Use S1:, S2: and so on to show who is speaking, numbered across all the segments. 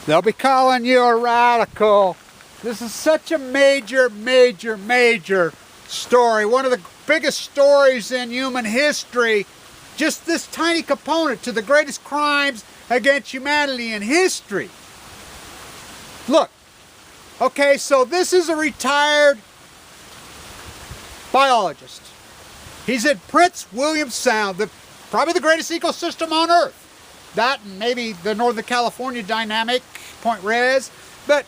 S1: They'll be calling you a radical. This is such a major, major, major story. One of the biggest stories in human history. Just this tiny component to the greatest crimes against humanity in history. Look. Okay, so this is a retired biologist. He's at Prince William Sound, probably the greatest ecosystem on Earth. That and maybe the Northern California dynamic, Point Reyes, but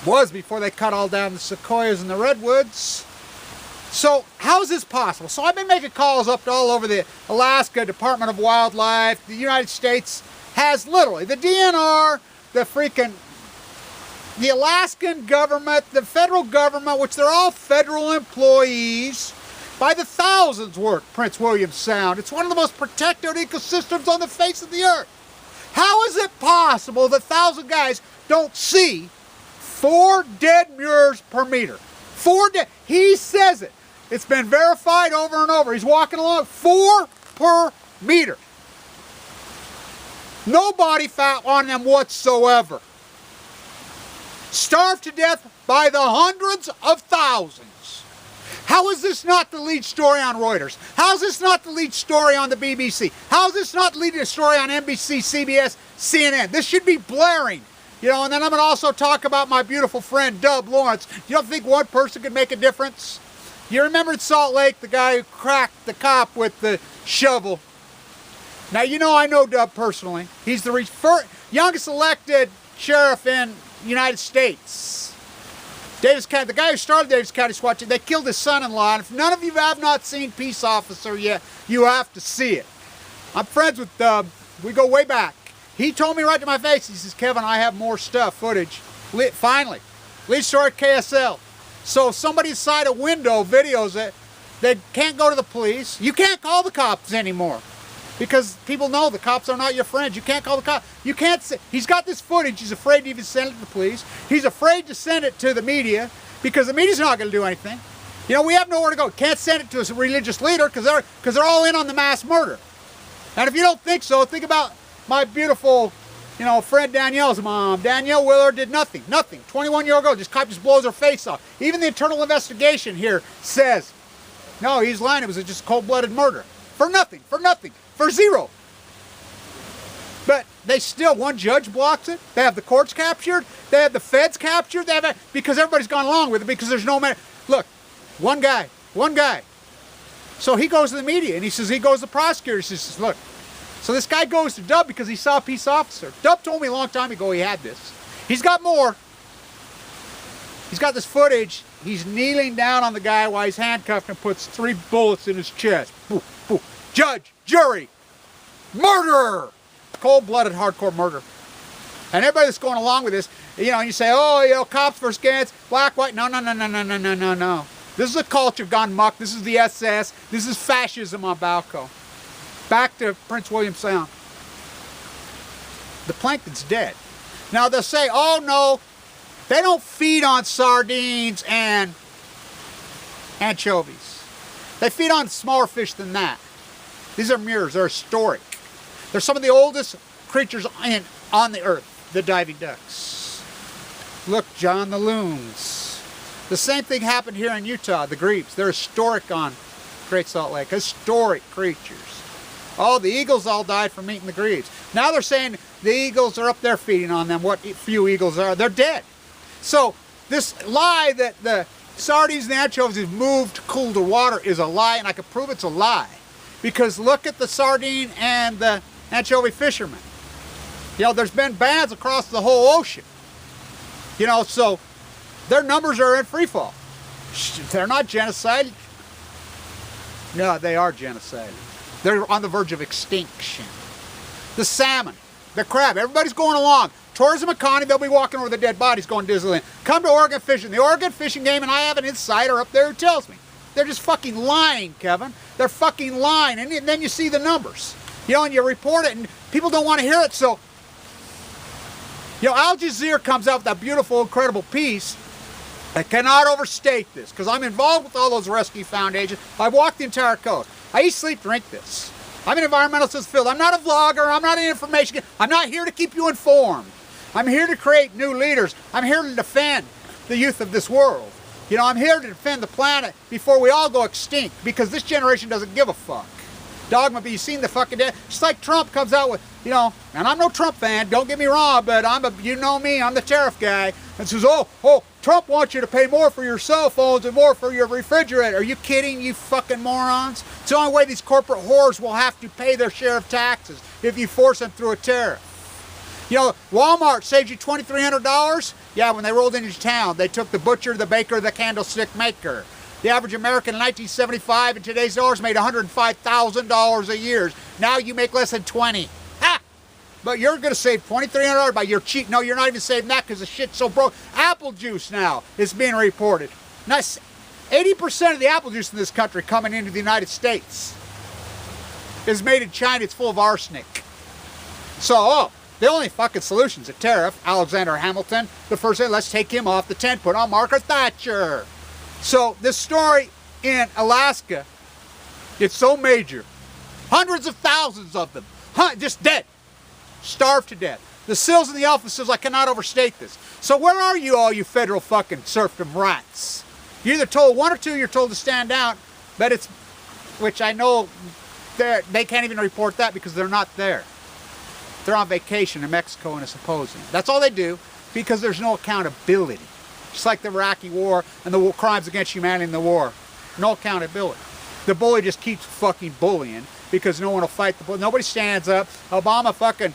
S1: was before they cut all down the sequoias and the redwoods. So how is this possible? So I've been making calls up to all over the Alaska Department of Wildlife. The United States has literally, the DNR, the Alaskan government, the federal government, which they're all federal employees, by the thousands work Prince William Sound. It's one of the most protected ecosystems on the face of the earth. How is it possible that 1,000 guys don't see 4 dead MURRES per meter? 4 dead. He says it. It's been verified over and over. He's walking along, 4 per meter. No body fat on them whatsoever. Starved to death by the hundreds of thousands. How is this not the lead story on Reuters? How is this not the lead story on the BBC? How is this not the lead story on NBC, CBS, CNN? This should be blaring. You know, and then I'm going to also talk about my beautiful friend, Dub Lawrence. You don't think one person could make a difference? You remember in Salt Lake, the guy who cracked the cop with the shovel. Now, you know I know Dub personally. He's the youngest elected sheriff in the United States. Davis County, the guy who started Davis County SWAT team, they killed his son-in-law. And if none of you have not seen Peace Officer yet, you have to see it. I'm friends with Dub. We go way back. He told me right to my face, he says, Kevin, I have more stuff, footage. Finally, lead story at KSL. So if somebody inside a window videos it, they can't go to the police. You can't call the cops anymore. Because people know the cops are not your friends. You can't call the cops. You can't say, he's got this footage. He's afraid to even send it to the police. He's afraid to send it to the media because the media's not going to do anything. You know, we have nowhere to go. Can't send it to a religious leader because they're all in on the mass murder. And if you don't think so, think about my beautiful, you know, friend Danielle's mom. Danielle Willard did nothing. Nothing. 21-year-old girl. This cop just blows her face off. Even the internal investigation here says, no, he's lying. It was just cold-blooded murder. For nothing. For nothing. For zero. But they still, one judge blocks it. They have the courts captured. They have the feds captured. They have because everybody's gone along with it because there's no man. Look, one guy. So he goes to the media and he says, he goes to the prosecutor. He says, look. So this guy goes to Dub because he saw a peace officer. Dub told me a long time ago he had this. He's got more. He's got this footage. He's kneeling down on the guy while he's handcuffed and puts 3 bullets in his chest. Boo, boo. Judge, jury, murderer, cold-blooded, hardcore murder. And everybody that's going along with this, you know, you say, oh, you know, cops versus gangs, black, white. No. This is a culture gone muck. This is the SS. This is fascism on Balco. Back to Prince William Sound. The plankton's dead. Now they'll say, oh no, they don't feed on sardines and anchovies. They feed on smaller fish than that. These are MURRES. They're historic. They're some of the oldest creatures on the earth, the diving ducks. Look, John, the loons. The same thing happened here in Utah, the grebes. They're historic on Great Salt Lake. Historic creatures. Oh, the eagles all died from eating the grebes. Now they're saying the eagles are up there feeding on them. What few eagles are, they're dead. So this lie that the sardines and the anchovies have moved to colder water is a lie, and I can prove it's a lie. Because look at the sardine and the anchovy fishermen. You know, there's been bans across the whole ocean. You know, so their numbers are in free fall. They're not genocided. No, they are genocided. They're on the verge of extinction. The salmon, the crab, everybody's going along. Tourism economy, they'll be walking over the dead bodies going to Disneyland. Come to Oregon fishing. The Oregon fishing game, and I have an insider up there who tells me. They're just fucking lying, Kevin. They're fucking lying. And then you see the numbers. You know, and you report it, and people don't want to hear it. So, you know, Al Jazeera comes out with that beautiful, incredible piece. I cannot overstate this, because I'm involved with all those rescue foundations. I've walked the entire coast. I eat, sleep, drink this. I'm an environmentalist in this field. I'm not a vlogger. I'm not an information. I'm not here to keep you informed. I'm here to create new leaders. I'm here to defend the youth of this world. You know, I'm here to defend the planet before we all go extinct, because this generation doesn't give a fuck. Dogma, but you seen the fucking dead. Just like Trump comes out with, you know, and I'm no Trump fan, don't get me wrong, but you know me, I'm the tariff guy, and says, oh, Trump wants you to pay more for your cell phones and more for your refrigerator. Are you kidding, you fucking morons? It's the only way these corporate whores will have to pay their share of taxes, if you force them through a tariff. You know, Walmart saves you $2,300. Yeah, when they rolled into town, they took the butcher, the baker, the candlestick maker. The average American in 1975 in today's dollars made $105,000 a year. Now you make less than 20. Ha! But you're going to save $2,300 by your cheap. No, you're not even saving that because the shit's so broke. Apple juice now is being reported. Now, 80% of the apple juice in this country coming into the United States is made in China. It's full of arsenic. So, the only fucking solution's a tariff. Alexander Hamilton, the first thing, let's take him off the tent, put on Margaret Thatcher. So this story in Alaska, it's so major. Hundreds of thousands of them, just dead, starved to death. The seals and the alpha seals, I cannot overstate this. So where are you, all you federal fucking serfdom rats? You're either told one or two, you're told to stand down, but it's, which I know they can't even report that because they're not there. They're on vacation in Mexico in a symposium. That's all they do, because there's no accountability. Just like the Iraqi war and the crimes against humanity in the war. No accountability. The bully just keeps fucking bullying because no one will fight the bully. Nobody stands up. Obama fucking...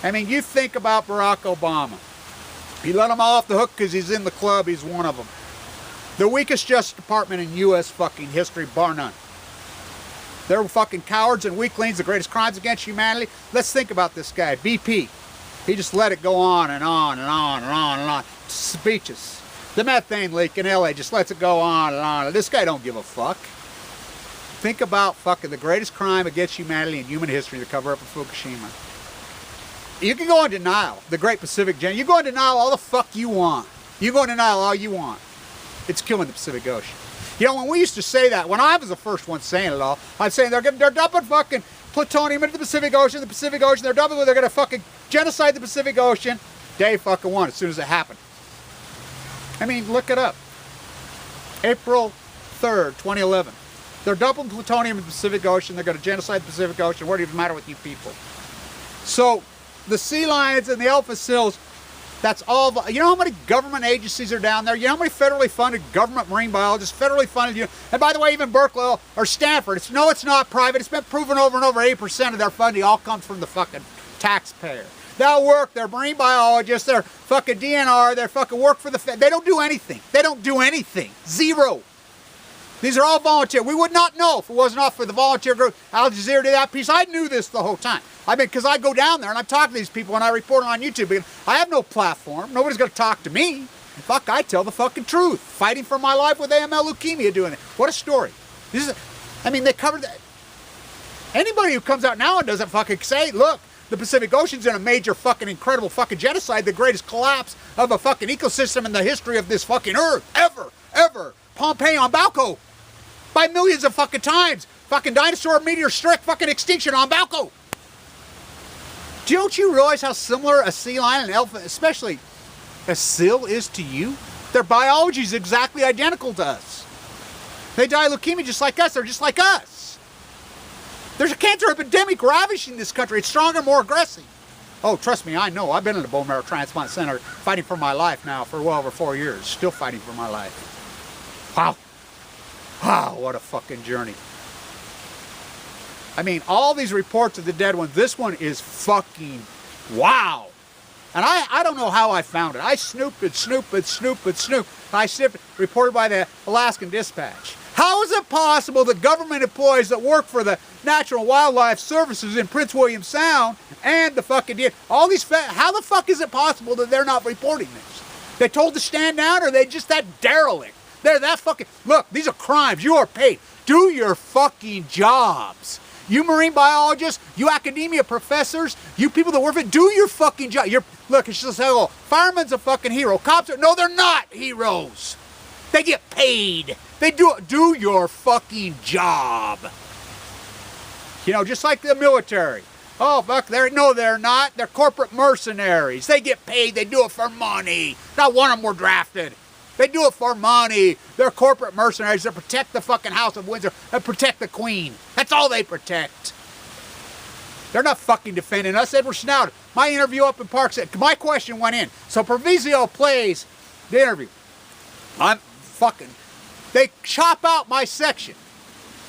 S1: I mean, you think about Barack Obama. You let him off the hook because he's in the club. He's one of them. The weakest Justice Department in U.S. fucking history, bar none. They're fucking cowards and weaklings, the greatest crimes against humanity. Let's think about this guy, BP. He just let it go on and on and on and on and on. Speeches. The methane leak in LA just lets it go on and on. This guy don't give a fuck. Think about fucking the greatest crime against humanity in human history, the cover-up of Fukushima. You can go in denial, the Great Pacific Gen. You go in denial all the fuck you want. You go in denial all you want. It's killing the Pacific Ocean. You know, when we used to say that, when I was the first one saying it all, I'd say they're dumping fucking plutonium into the Pacific Ocean, they're dumping it, they're gonna fucking genocide the Pacific Ocean. Day fucking one, as soon as it happened. I mean, look it up. April 3rd, 2011. They're dumping plutonium in the Pacific Ocean, they're gonna genocide the Pacific Ocean. What does it matter with you people? So, the sea lions and the alpha seals, that's all. You know how many government agencies are down there? You know how many federally funded government marine biologists, federally funded, and by the way, even Berkeley or Stanford, it's not private. It's been proven over and over, 80% of their funding all comes from the fucking taxpayer. They'll work, they're marine biologists, they're fucking DNR, they're fucking work for the Fed. They don't do anything. They don't do anything. Zero. These are all volunteer. We would not know if it was not for the volunteer group. Al Jazeera did that piece. I knew this the whole time. I mean, because I go down there and I talk to these people and I report on YouTube. I have no platform. Nobody's going to talk to me. Fuck, I tell the fucking truth. Fighting for my life with AML leukemia doing it. What a story. I mean, they covered that. Anybody who comes out now and doesn't fucking say, look, the Pacific Ocean's in a major fucking incredible fucking genocide, the greatest collapse of a fucking ecosystem in the history of this fucking earth. Ever. Pompeii on Balco. By millions of fucking times. Fucking dinosaur meteor strike fucking extinction on Balco. Don't you realize how similar a sea lion and alpha, especially a seal, is to you? Their biology is exactly identical to us. They die of leukemia just like us. They're just like us. There's a cancer epidemic ravaging this country. It's stronger, more aggressive. Oh, trust me, I know. I've been in the bone marrow transplant center fighting for my life now for well over 4 years. Still fighting for my life. Wow. Wow, what a fucking journey. I mean, all these reports of the dead ones, this one is fucking wow. And I don't know how I found it. I snooped. I snipped it, reported by the Alaskan Dispatch. How is it possible that government employees that work for the Natural Wildlife Services in Prince William Sound and the fucking all these, how the fuck is it possible that they're not reporting this? They told to stand down, or they just that derelict? They're that fucking, look, these are crimes. You are paid. Do your fucking jobs. You marine biologists, you academia professors, you people that work for it, do your fucking job. Look, it's just like, oh, fireman's a fucking hero. Cops are, no, they're not heroes. They get paid. They do your fucking job. You know, just like the military. Oh, fuck, no, they're not. They're corporate mercenaries. They get paid. They do it for money. Not one of them were drafted. They do it for money. They're corporate mercenaries that protect the fucking House of Windsor and protect the Queen. That's all they protect. They're not fucking defending us. Edward Snowden. My interview up in Park said, my question went in. So Provisio plays the interview. They chop out my section.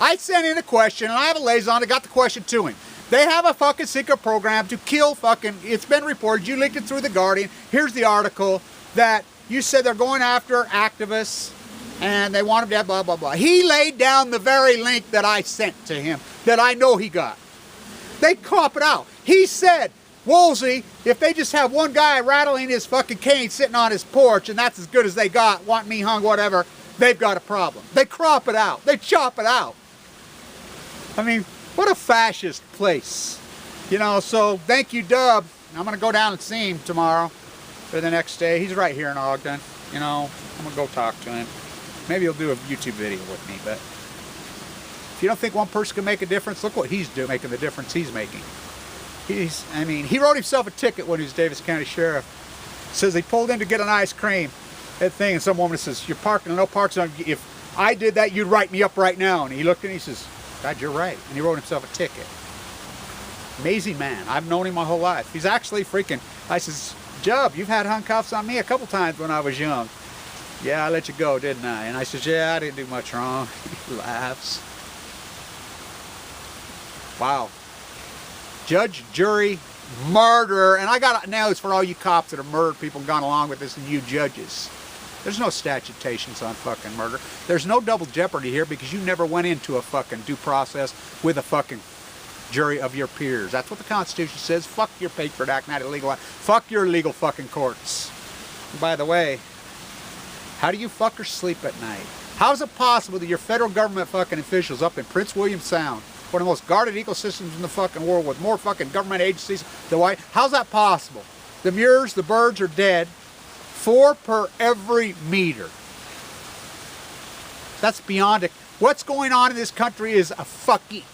S1: I sent in a question, and I have a liaison that got the question to him. They have a fucking secret program to kill fucking, it's been reported, you leaked it through The Guardian. Here's the article that you said they're going after activists and they want them to have blah, blah, blah. He laid down the very link that I sent to him that I know he got. They crop it out. He said, Woolsey, if they just have one guy rattling his fucking cane sitting on his porch and that's as good as they got, want me hung, whatever, they've got a problem. They crop it out. They chop it out. I mean, what a fascist place. You know, so thank you, Dub. I'm going to go down and see him tomorrow or the next day. He's right here in Ogden. You know, I'm going to go talk to him. Maybe he'll do a YouTube video with me, but if you don't think one person can make a difference, look what he's doing, making the difference he's making. He wrote himself a ticket when he was Davis County Sheriff. Says he pulled in to get an ice cream, that thing, and some woman says, you're parking, no park zone. If I did that, you'd write me up right now. And he looked and he says, God, you're right. And he wrote himself a ticket. Amazing man. I've known him my whole life. He's actually freaking, I says, Jub, you've had handcuffs on me a couple times when I was young. Yeah, I let you go, didn't I? And I says, yeah, I didn't do much wrong. He laughs. Wow. Judge, jury, murderer. And I got nails for all you cops that have murdered people and gone along with this, and you judges. There's no statutations on fucking murder. There's no double jeopardy here because you never went into a fucking due process with a fucking jury of your peers. That's what the Constitution says. Fuck your Patriot Act, not illegal. Fuck your illegal fucking courts. And by the way, how do you fuckers sleep at night? How is it possible that your federal government fucking officials up in Prince William Sound, one of the most guarded ecosystems in the fucking world with more fucking government agencies than white, how's that possible? The MURRES, the birds are dead. 4 per every meter. That's beyond it. What's going on in this country is a fucking,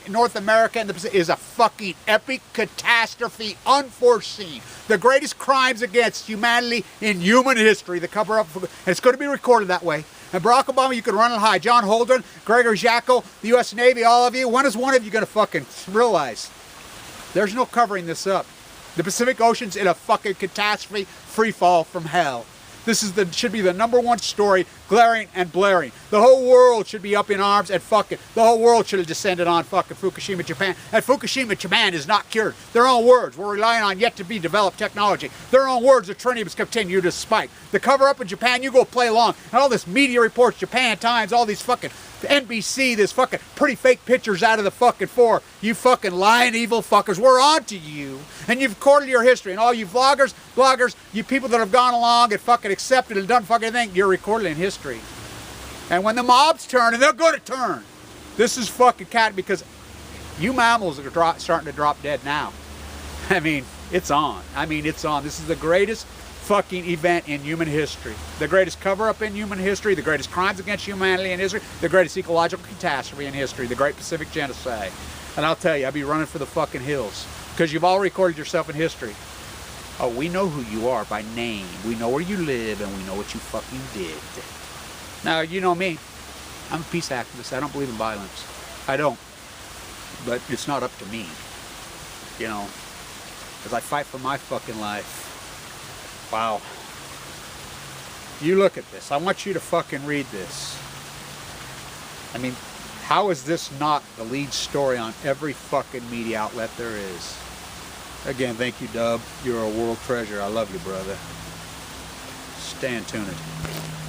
S1: North America and the Pacific is a fucking epic catastrophe, unforeseen. The greatest crimes against humanity in human history, the cover up, and it's going to be recorded that way. And Barack Obama, you can run and hide. John Holdren, Gregory Jacko, the U.S. Navy, all of you. When is one of you going to fucking realize there's no covering this up? The Pacific Ocean's in a fucking catastrophe, free fall from hell. This is should be the #1 story, glaring and blaring. The whole world should be up in arms and fucking, the whole world should have descended on fucking Fukushima, Japan. And Fukushima, Japan is not cured. Their own words, we're relying on yet to be developed technology. Their own words, the tritiums continue to spike. The cover up in Japan, you go play along. And all this media reports, Japan Times, all these fucking NBC, this fucking pretty fake pictures out of the fucking 4. You fucking lying evil fuckers, we're on to you. And you've recorded your history. And all you vloggers, bloggers, you people that have gone along and fucking accepted and done fucking anything, you're recorded in history. And when the mobs turn, and they're going to turn, this is fucking cat because you mammals are starting to drop dead now. It's on. It's on. This is the greatest fucking event in human history. The greatest cover-up in human history, the greatest crimes against humanity in history, the greatest ecological catastrophe in history, the Great Pacific Genocide. And I'll tell you, I'll be running for the fucking hills because you've all recorded yourself in history. Oh, we know who you are by name. We know where you live and we know what you fucking did. Now, you know me. I'm a peace activist. I don't believe in violence. I don't. But it's not up to me. You know, because I fight for my fucking life. Wow. You look at this. I want you to fucking read this. How is this not the lead story on every fucking media outlet there is? Again, thank you, Dub. You're a world treasure. I love you, brother. Stay tuned.